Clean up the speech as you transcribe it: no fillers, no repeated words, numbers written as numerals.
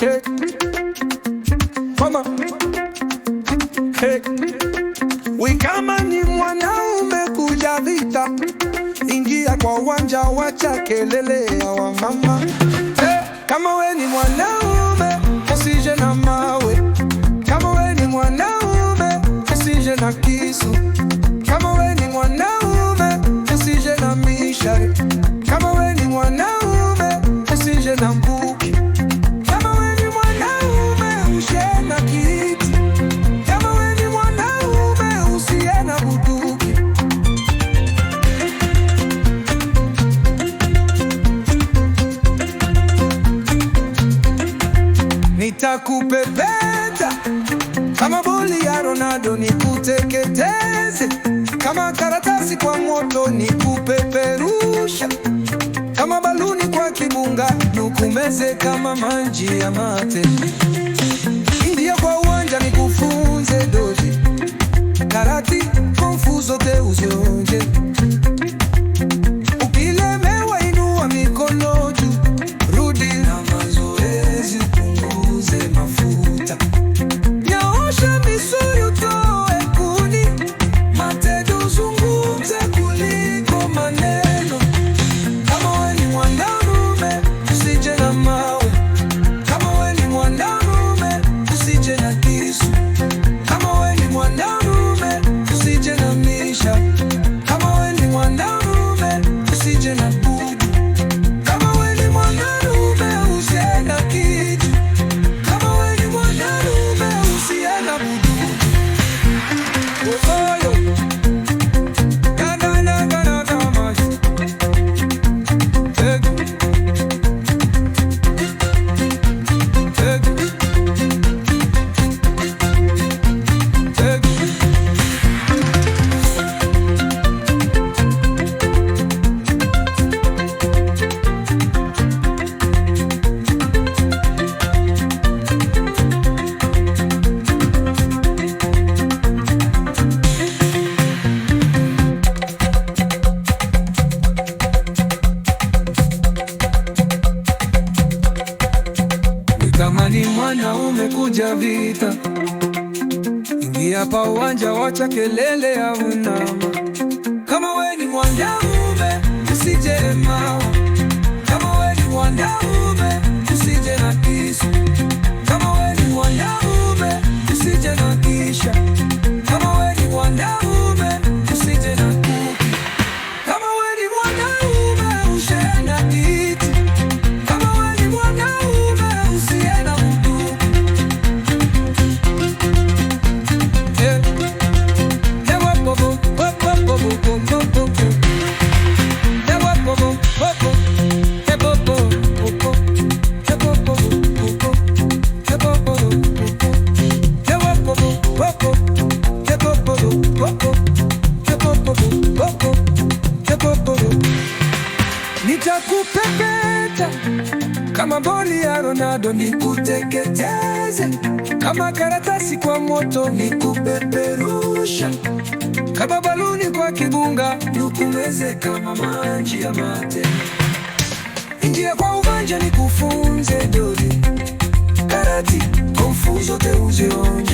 Hey, mama. Hey, we kama ni mwanaume kuja vita, ingia kwa uwanja, wacha kelele ya wamama. Hey, kama we ni mwanaume usije na mawe, kama we ni mwanaume usije na kisu, kama we ni mwanaume usije na mishale, kama we ni mwanaume usije na mkuki, kama we ni mwanaume usije na kiti, kama we ni mwanaume usiye na bunduki. Nitakupepeta kama boli ya Ronaldo, nikuteketeze kama karatasi kwa moto, nikupeperusha kama baluni kwa kibunga, nukumeze kama maji ya mate. Ingia kwa uwanja nikufunze dozi, karate, kung fu zote uzionje. Ukilemewa inua mikono juu, rudi na mazoezi, punguze mafuta, nyoosha misuli, utoe kuni, matendo zungumze kuliko maneno. Kama we ni mwanaume usije na mawe, kama we ni mwanaume usije na kisu, kama we ni mwanaume usije na misha, kama we ni mwanaume usije na bubu, kama we ni mwanaume usiye na kitu, kama we ni mwanaume usiye na bubu. Oyo kama ni mwanaume kuja vita, ingia pa uwanja, wacha kelele ya unama. Kama we ni mwanaume usije mawe, kama we ni mwanaume usije na kisu, kama we ni mwanaume usije na kisha, kama we ni mwanaume usije na kuki, kama we ni mwanaume usiye na kiti, kama we ni mwanaume usiye na bunduki. Nitakupepeta kama boli ya Ronaldo, nikuteketeze kama karatasi kwa moto, nikupeperusha kama baluni kwa kibunga, nukumeze kama maji ya mate. Ingia kwa uwanja nikufunze dozi, karate, kung fu zote uzionje.